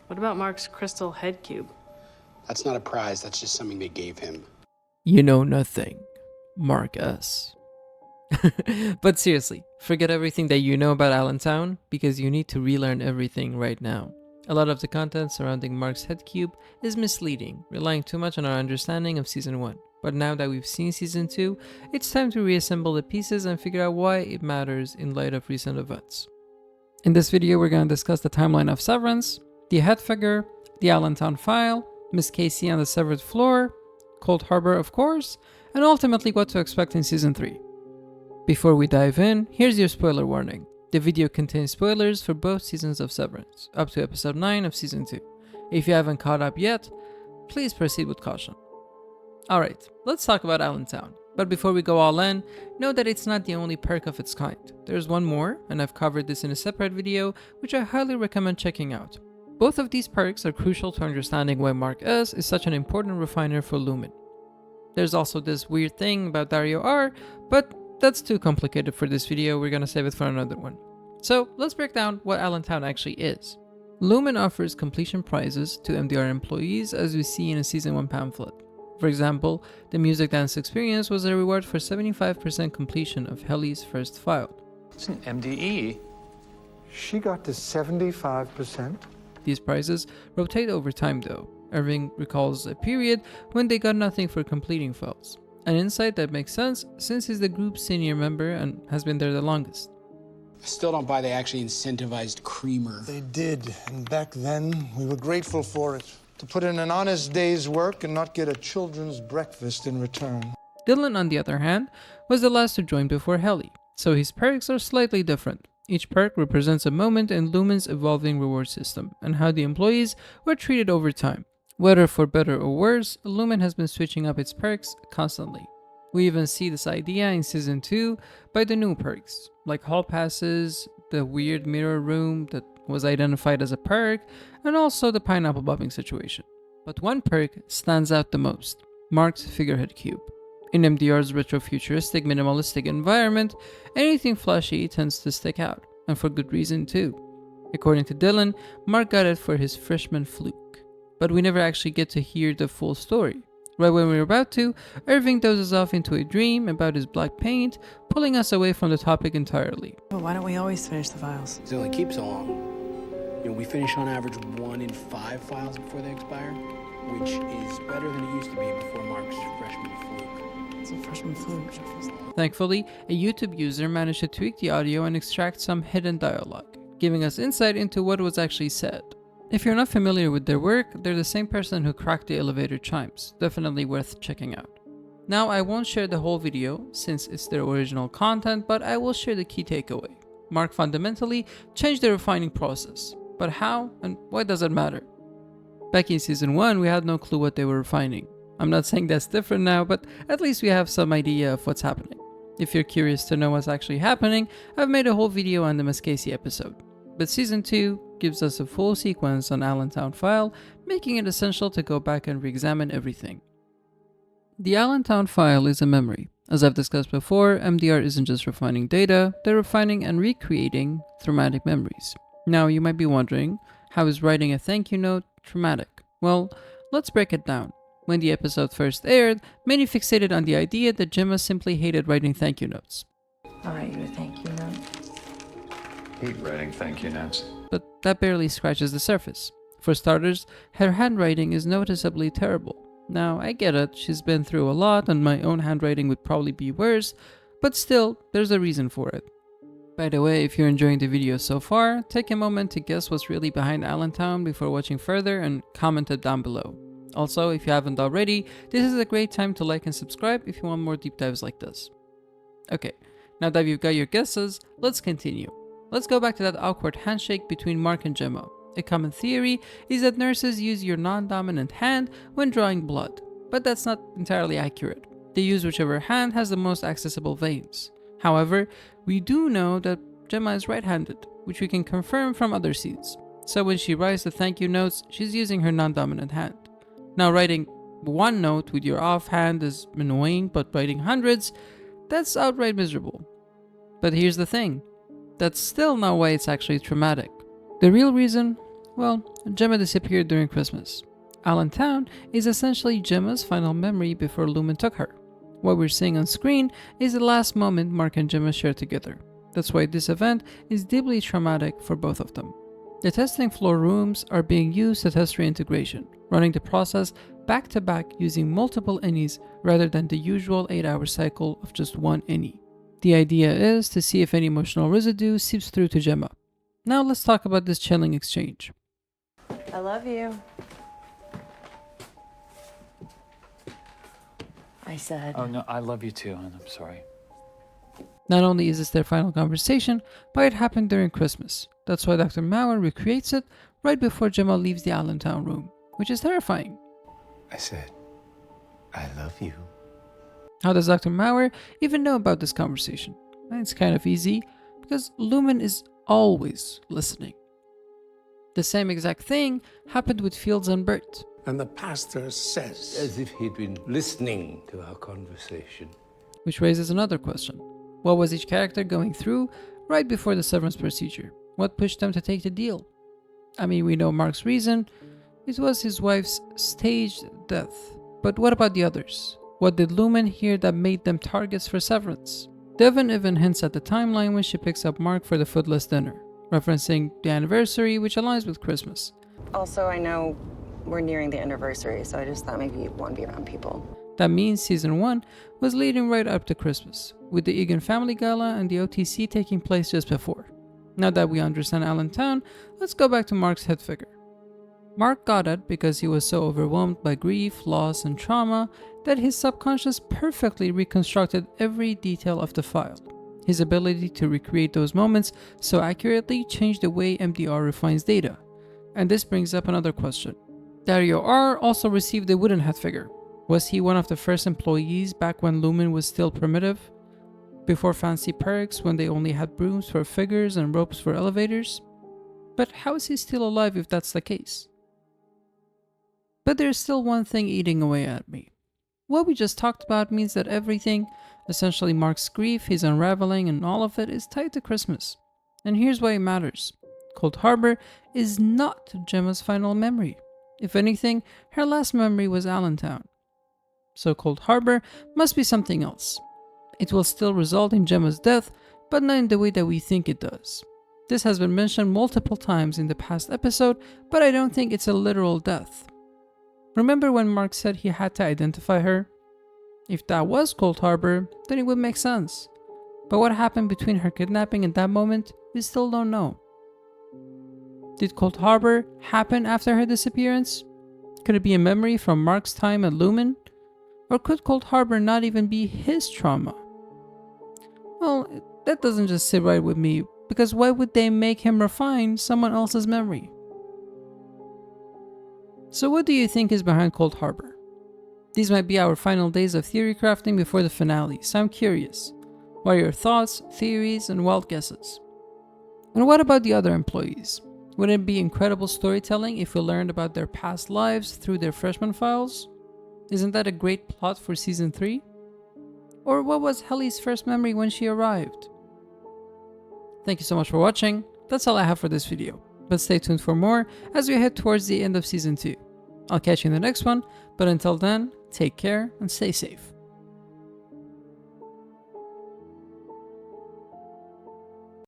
What about Mark's crystal head cube? That's not a prize, that's just something they gave him. You know nothing, Mark S. But seriously, forget everything that you know about Allentown, because you need to relearn everything right now. A lot of the content surrounding Mark's head cube is misleading, relying too much on our understanding of Season 1. But now that we've seen Season 2, it's time to reassemble the pieces and figure out why it matters in light of recent events. In this video, we're going to discuss the timeline of Severance, the head figure, the Allentown file, Miss Casey on the severed floor, Cold Harbor of course, and ultimately what to expect in Season 3. Before we dive in, here's your spoiler warning. The video contains spoilers for both seasons of Severance, up to episode 9 of Season 2. If you haven't caught up yet, please proceed with caution. Alright, let's talk about Allentown. But before we go all in, know that it's not the only perk of its kind. There's one more, and I've covered this in a separate video, which I highly recommend checking out. Both of these perks are crucial to understanding why Mark S is such an important refiner for Lumon. There's also this weird thing about Dario R, but that's too complicated for this video, we're gonna save it for another one. So let's break down what Allentown actually is. Lumon offers completion prizes to MDR employees, as we see in a Season 1 pamphlet. For example, the music dance experience was a reward for 75% completion of Helly's first file. It's an MDE. She got to 75%. These prizes rotate over time though. Irving recalls a period when they got nothing for completing files. An insight that makes sense since he's the group's senior member and has been there the longest. I still don't buy they actually incentivized Creamer. They did, and back then we were grateful for it. To put in an honest day's work and not get a children's breakfast in return. Dylan, on the other hand, was the last to join before Helly, so his perks are slightly different. Each perk represents a moment in Lumon's evolving reward system and how the employees were treated over time. Whether for better or worse, Lumon has been switching up its perks constantly. We even see this idea in Season 2 by the new perks, like hall passes, the weird mirror room that was identified as a perk, and also the pineapple bobbing situation. But one perk stands out the most, Mark's figurehead cube. In MDR's retrofuturistic minimalistic environment, anything flashy tends to stick out, and for good reason too. According to Dylan, Mark got it for his Freshman Fluke. But we never actually get to hear the full story. Right when we're about to, Irving dozes off into a dream about his black paint, pulling us away from the topic entirely. Well, why don't we always finish the files? They only keep so long. You know, we finish on average 1 in 5 files before they expire, which is better than it used to be before Mark's Freshman Fluke. It's a Freshman Fluke. Thankfully, a YouTube user managed to tweak the audio and extract some hidden dialogue, giving us insight into what was actually said. If you're not familiar with their work, they're the same person who cracked the elevator chimes, definitely worth checking out. Now, I won't share the whole video since it's their original content, but I will share the key takeaway. Mark fundamentally changed the refining process, but how and why does it matter? Back in Season 1, we had no clue what they were refining. I'm not saying that's different now, but at least we have some idea of what's happening. If you're curious to know what's actually happening, I've made a whole video on the Miss Casey episode. But Season 2 gives us a full sequence on Allentown file, making it essential to go back and re-examine everything. The Allentown file is a memory. As I've discussed before, MDR isn't just refining data, they're refining and recreating traumatic memories. Now you might be wondering, how is writing a thank you note traumatic? Well, let's break it down. When the episode first aired, many fixated on the idea that Gemma simply hated writing thank you notes. I'll write you a thank you note. Hate writing thank you notes. But that barely scratches the surface. For starters, her handwriting is noticeably terrible. Now, I get it, she's been through a lot and my own handwriting would probably be worse, but still, there's a reason for it. By the way, if you're enjoying the video so far, take a moment to guess what's really behind Allentown before watching further and comment it down below. Also, if you haven't already, this is a great time to like and subscribe if you want more deep dives like this. Okay, now that you've got your guesses, let's continue. Let's go back to that awkward handshake between Mark and Gemma. A common theory is that nurses use your non-dominant hand when drawing blood, but that's not entirely accurate. They use whichever hand has the most accessible veins. However, we do know that Gemma is right-handed, which we can confirm from other scenes. So when she writes the thank you notes, she's using her non-dominant hand. Now, writing one note with your off hand is annoying, but writing hundreds, that's outright miserable. But here's the thing. That's still not why it's actually traumatic. The real reason? Well, Gemma disappeared during Christmas. Allentown is essentially Gemma's final memory before Lumon took her. What we're seeing on screen is the last moment Mark and Gemma shared together. That's why this event is deeply traumatic for both of them. The testing floor rooms are being used to test reintegration, running the process back to back using multiple innies rather than the usual 8-hour cycle of just one innie. The idea is to see if any emotional residue seeps through to Gemma. Now let's talk about this chilling exchange. I love you. I said. Oh, no, I love you too, and I'm sorry. Not only is this their final conversation, but it happened during Christmas. That's why Dr. Mauer recreates it right before Gemma leaves the Allentown room, which is terrifying. I said, I love you. How does Dr. Mauer even know about this conversation? It's kind of easy, because Lumon is always listening. The same exact thing happened with Fields and Bert. And the pastor says, as if he'd been listening to our conversation. Which raises another question. What was each character going through right before the severance procedure? What pushed them to take the deal? I mean, we know Mark's reason. It was his wife's staged death. But what about the others? What did Lumon hear that made them targets for Severance? Devon even hints at the timeline when she picks up Mark for the footless dinner, referencing the anniversary, which aligns with Christmas. Also, I know we're nearing the anniversary, so I just thought maybe you'd want to be around people. That means season 1 was leading right up to Christmas, with the Egan family gala and the OTC taking place just before. Now that we understand Allentown, let's go back to Mark's head figure. Mark got it because he was so overwhelmed by grief, loss, and trauma that his subconscious perfectly reconstructed every detail of the file. His ability to recreate those moments so accurately changed the way MDR refines data. And this brings up another question. Dario R also received a wooden head figure. Was he one of the first employees back when Lumon was still primitive? Before fancy perks, when they only had brooms for figures and ropes for elevators? But how is he still alive if that's the case? But there's still one thing eating away at me. What we just talked about means that everything, essentially Mark's grief, his unraveling, and all of it is tied to Christmas. And here's why it matters. Cold Harbor is not Gemma's final memory. If anything, her last memory was Allentown. So Cold Harbor must be something else. It will still result in Gemma's death, but not in the way that we think it does. This has been mentioned multiple times in the past episode, but I don't think it's a literal death. Remember when Mark said he had to identify her? If that was Cold Harbor, then it would make sense. But what happened between her kidnapping and that moment, we still don't know. Did Cold Harbor happen after her disappearance? Could it be a memory from Mark's time at Lumon? Or could Cold Harbor not even be his trauma? Well, that doesn't just sit right with me, because why would they make him refine someone else's memory? So what do you think is behind Cold Harbor? These might be our final days of theory crafting before the finale, so I'm curious. What are your thoughts, theories, and wild guesses? And what about the other employees? Wouldn't it be incredible storytelling if we learned about their past lives through their freshman files? Isn't that a great plot for season 3? Or what was Helly's first memory when she arrived? Thank you so much for watching. That's all I have for this video. But stay tuned for more as we head towards the end of season 2. I'll catch you in the next one, but until then, take care and stay safe.